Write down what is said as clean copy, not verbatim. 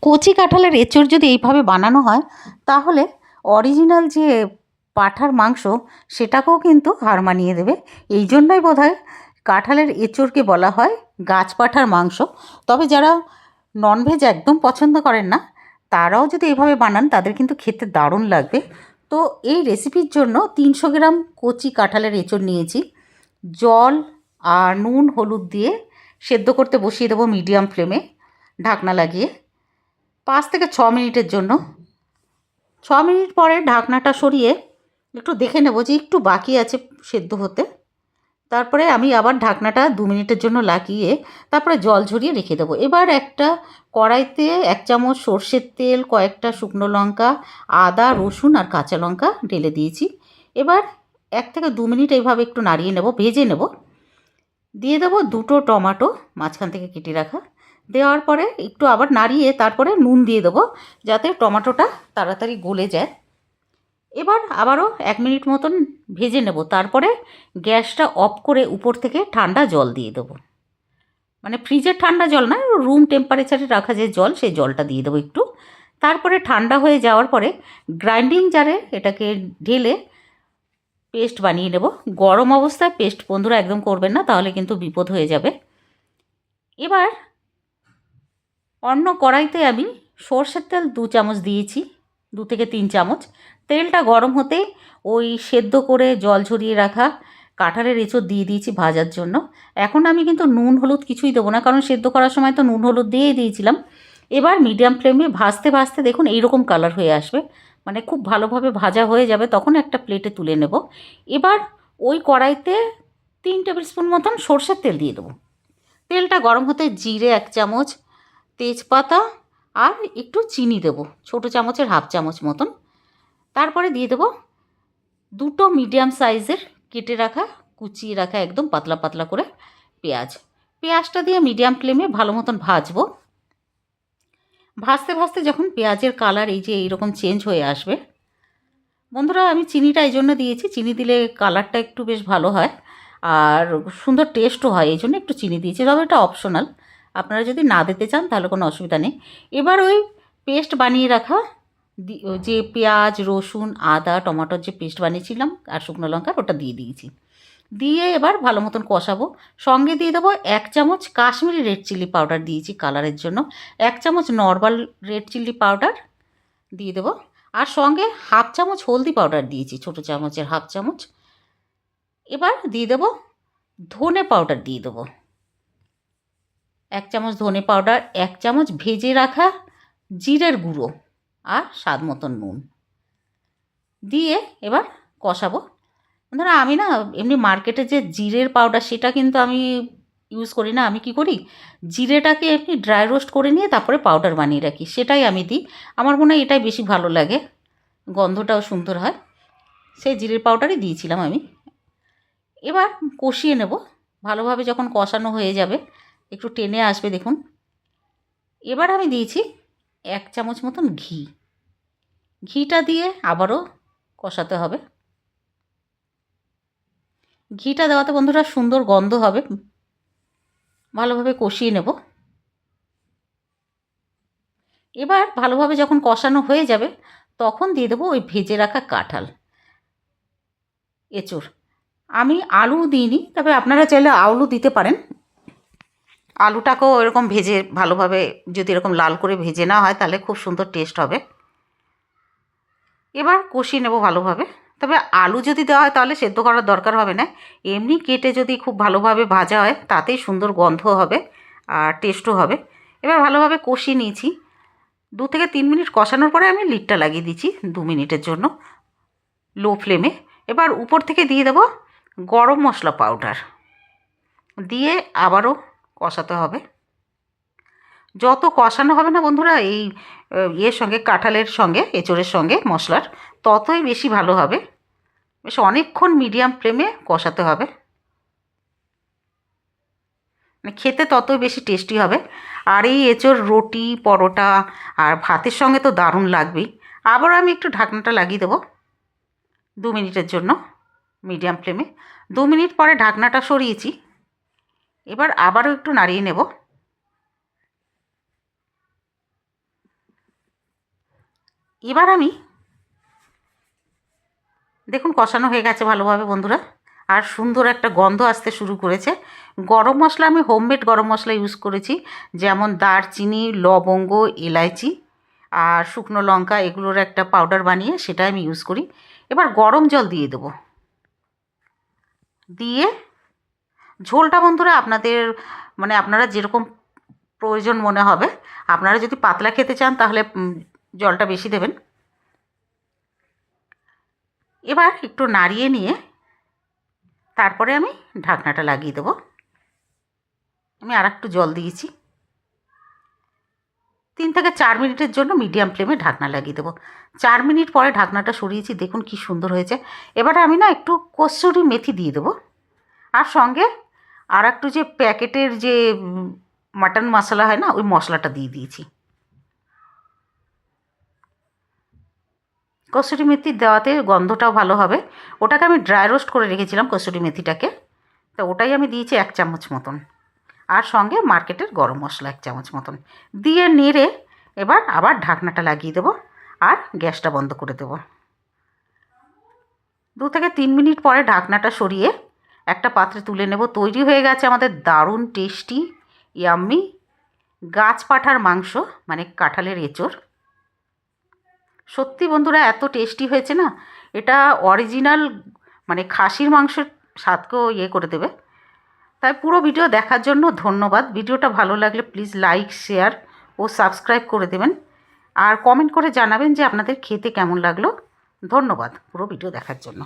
কচি কাঁঠালের এঁচোড় যদি এইভাবে বানানো হয় তাহলে অরিজিনাল যে পাঁঠার মাংস সেটাকেও কিন্তু হার মানিয়ে দেবে। এই জন্যই বোধহয় কাঁঠালের এঁচোড়কে বলা হয় গাছ পাঁঠার মাংস। তবে যারা ননভেজ একদম পছন্দ করেন না তারাও যদি এইভাবে বানান তাদের কিন্তু খেতে দারুণ লাগবে। তো এই রেসিপির জন্য 300 গ্রাম কচি কাঁঠালের এঁচোড় নিয়েছি। জল আর নুন হলুদ দিয়ে সেদ্ধ করতে বসিয়ে দেবো মিডিয়াম ফ্লেমে ঢাকনা লাগিয়ে 5 থেকে 6 মিনিটের জন্য। 6 মিনিট পরে ঢাকনাটা সরিয়ে একটু দেখে নেব যে একটু বাকি আছে সেদ্ধ হতে। তারপরে আমি আবার ঢাকনাটা 2 মিনিটের জন্য লাগিয়ে তারপরে জল ঝরিয়ে রেখে দেবো। এবার একটা কড়াইতে 1 চামচ সর্ষের তেল, কয়েকটা শুকনো লঙ্কা, আদা, রসুন আর কাঁচা লঙ্কা ঢেলে দিয়েছি। এবার 1 থেকে 2 মিনিট এইভাবে একটু নাড়িয়ে নেব, ভেজে নেব। দিয়ে দেবো 2টো টমেটো মাঝখান থেকে কেটে রাখা। দেওয়ার পরে একটু আবার নাড়িয়ে তারপরে নুন দিয়ে দেবো যাতে টমেটোটা তাড়াতাড়ি গলে যায়। এবার আবারও 1 মিনিট মতন ভেজে নেব। তারপরে গ্যাসটা অফ করে উপর থেকে ঠান্ডা জল দিয়ে দেবো, মানে ফ্রিজের ঠান্ডা জল না, রুম টেম্পারেচারে রাখা যে জল সেই জলটা দিয়ে দেবো একটু। তারপরে ঠান্ডা হয়ে যাওয়ার পরে গ্রাইন্ডিং জারে এটাকে ঢেলে পেস্ট বানিয়ে নেব। গরম অবস্থায় পেস্ট বন্ধুরা একদম করবেন না, তাহলে কিন্তু বিপদ হয়ে যাবে। এবার অন্য কড়াইতে আমি সর্ষের তেল 2 চামচ দিয়েছি, 2 থেকে 3 চামচ। তেলটা গরম হতে ওই সেদ্ধ করে জল ঝরিয়ে রাখা কাঁঠালের এঁচোড় দিয়ে দিয়েছি ভাজার জন্য। এখন আমি কিন্তু নুন হলুদ কিছুই দেবো না, কারণ সেদ্ধ করার সময় তো নুন হলুদ দিয়েই দিয়েছিলাম। এবার মিডিয়াম ফ্লেমে ভাজতে ভাজতে দেখুন এইরকম কালার হয়ে আসবে, মানে খুব ভালোভাবে ভাজা হয়ে যাবে, তখন একটা প্লেটে তুলে নেব। এবার ওই কড়াইতে 3 টেবিল স্পুন মতন সর্ষের তেল দিয়ে দেবো। তেলটা গরম হতে জিরে 1 চামচ, তেজপাতা আর একটু চিনি দেবো, ছোটো চামচের হাফ চামচ মতন। তারপরে দিয়ে দেবো 2টো মিডিয়াম সাইজের কেটে রাখা, কুচিয়ে রাখা একদম পাতলা পাতলা করে পেঁয়াজ। পেঁয়াজটা দিয়ে মিডিয়াম ফ্লেমে ভালো মতন ভাজবো। ভাজতে ভাজতে যখন পেঁয়াজের কালার এই যে এইরকম চেঞ্জ হয়ে আসবে, বন্ধুরা আমি চিনিটা এই জন্য দিয়েছি, চিনি দিলে কালারটা একটু বেশ ভালো হয় আর সুন্দর টেস্টও হয়, এই জন্য একটু চিনি দিয়েছি, তবে এটা অপশনাল, আপনারা যদি না দিতে চান তাহলে কোনো অসুবিধা নেই। এবার ওই পেস্ট বানিয়ে রাখা যে পেঁয়াজ, রসুন, আদা, টমেটোর যে পেস্ট বানিয়েছিলাম আর শুকনো লঙ্কার, ওটা দিয়ে দিয়েছি। দিয়ে এবার ভালো মতন কষাবো। সঙ্গে দিয়ে দেবো 1 চামচ কাশ্মীরি রেড চিলি পাউডার দিয়েছি কালারের জন্য, 1 চামচ নর্মাল রেড চিলি পাউডার দিয়ে দেবো, আর সঙ্গে হাফ চামচ হলদি পাউডার দিয়েছি, ছোটো চামচের হাফ চামচ। এবার দিয়ে দেবো ধনে পাউডার দিয়ে দেবো 1 চামচ ধনে পাউডার, 1 চামচ ভেজে রাখা জিরের গুঁড়ো আর স্বাদ মতন নুন দিয়ে এবার কষাবো। ধরো আমি না এমনি মার্কেটে যে জিরের পাউডার সেটা কিন্তু আমি ইউজ করি না। আমি কি করি, জিরেটাকে এমনি ড্রাই রোস্ট করে নিয়ে তারপরে পাউডার বানিয়ে রাখি, সেটাই আমি দিই। আমার মনে হয় এটাই বেশি ভালো লাগে, গন্ধটাও সুন্দর হয়। সেই জিরের পাউডারই দিয়েছিলাম আমি। এবার কষিয়ে নেব ভালোভাবে। যখন কষানো হয়ে যাবে, একটু টেনে আসবে দেখুন, এবার আমি দিয়েছি 1 চামচ মতন ঘি। ঘিটা দিয়ে আবারও কষাতে হবে। ঘিটা দেওয়াতে বন্ধুরা সুন্দর গন্ধ হবে। ভালোভাবে কষিয়ে নেব। এবার ভালোভাবে যখন কষানো হয়ে যাবে তখন দিয়ে দেবো ওই ভেজে রাখা কাঁঠাল এঁচোড়। আমি আলু দিইনি, তবে আপনারা চাইলে আলু দিতে পারেন। আলুটাকেও এরকম ভেজে ভালোভাবে যদি এরকম লাল করে ভেজে না হয় তাহলে খুব সুন্দর টেস্ট হবে। এবার কষিয়ে নেব ভালোভাবে। তবে আলু যদি দেওয়া হয় তাহলে সেদ্ধ করার দরকার হবে না, এমনি কেটে যদি খুব ভালোভাবে ভাজা হয় তাতেই সুন্দর গন্ধ হবে আর টেস্টও হবে। এবার ভালোভাবে কষিয়ে নিয়েছি। 2 থেকে 3 মিনিট কষানোর পরে আমি লিডটা লাগিয়ে দিচ্ছি 2 মিনিটের জন্য লো ফ্লেমে। এবার উপর থেকে দিয়ে দেবো গরম মশলা পাউডার দিয়ে আবারও কষাতে হবে। যত কষানো হবে না বন্ধুরা এই ইয়ের সঙ্গে, কাঁঠালের সঙ্গে, এঁচোড়ের সঙ্গে মশলার, ততই বেশি ভালো হবে। বেশ অনেকক্ষণ মিডিয়াম ফ্লেমে কষাতে হবে, মানে খেতে ততই বেশি টেস্টি হবে। আর এই এঁচোড় রুটি, পরোটা আর ভাতের সঙ্গে তো দারুণ লাগবেই। আবার আমি একটু ঢাকনাটা লাগিয়ে দেবো 2 মিনিটের জন্য মিডিয়াম ফ্লেমে। 2 মিনিট পরে ঢাকনাটা সরিয়েছি। এবার আবারও একটু নাড়িয়ে নেব। এবার আমি দেখুন কষানো হয়ে গেছে ভালোভাবে বন্ধুরা, আর সুন্দর একটা গন্ধ আসতে শুরু করেছে। গরম মশলা আমি হোমমেড গরম মশলা ইউজ করেছি, যেমন দারচিনি, লবঙ্গ, এলাইচি আর শুকনো লঙ্কা, এগুলোর একটা পাউডার বানিয়ে সেটা আমি ইউজ করি। এবার গরম জল দিয়ে দেবো, দিয়ে ঝোলটা বন্ধুরা আপনাদের মানে আপনারা যেরকম প্রয়োজন মনে হবে, আপনারা যদি পাতলা খেতে চান তাহলে জলটা বেশি দেবেন। এবার একটু নাড়িয়ে নিয়ে তারপরে আমি ঢাকনাটা লাগিয়ে দেবো। আমি আর একটু জল দিয়েছি। 3 থেকে 4 মিনিটের জন্য মিডিয়াম ফ্লেমে ঢাকনা লাগিয়ে দেবো। 4 মিনিট পরে ঢাকনাটা সরিয়েছি, দেখুন কি সুন্দর হয়েছে। এবার আমি না একটু কসুরি মেথি দিয়ে দেবো, আর সঙ্গে আর একটু যে প্যাকেটের যে মাটন মশলা হয় না, ওই মশলাটা দিয়ে দিয়েছি। কসুরি মেথি দেওয়াতে গন্ধটাও ভালো হবে। ওটাকে আমি ড্রাই রোস্ট করে রেখেছিলাম কসুরি মেথিটাকে, তো ওটাই আমি দিয়েছি 1 চামচ মতন, আর সঙ্গে মার্কেটের গরম মশলা 1 চামচ মতন দিয়ে নেড়ে এবার আবার ঢাকনাটা লাগিয়ে দেবো আর গ্যাসটা বন্ধ করে দেবো। 2 থেকে 3 মিনিট পরে ঢাকনাটা সরিয়ে একটা পাত্রে তুলে নেব। তৈরি হয়ে গেছে আমাদের দারুণ টেস্টি ইয়াম্মি গাছ পাঁঠার মাংস, মানে কাঁঠালের এঁচোড়। সত্যি বন্ধুরা এত টেস্টি হয়েছে না, এটা অরিজিনাল মানে খাসির মাংসের স্বাদকেও করে দেবে। তাই পুরো ভিডিও দেখার জন্য ধন্যবাদ। ভিডিওটা ভালো লাগলে প্লিজ লাইক, শেয়ার ও সাবস্ক্রাইব করে দেবেন, আর কমেন্ট করে জানাবেন যে আপনাদের খেতে কেমন লাগলো। ধন্যবাদ পুরো ভিডিও দেখার জন্য।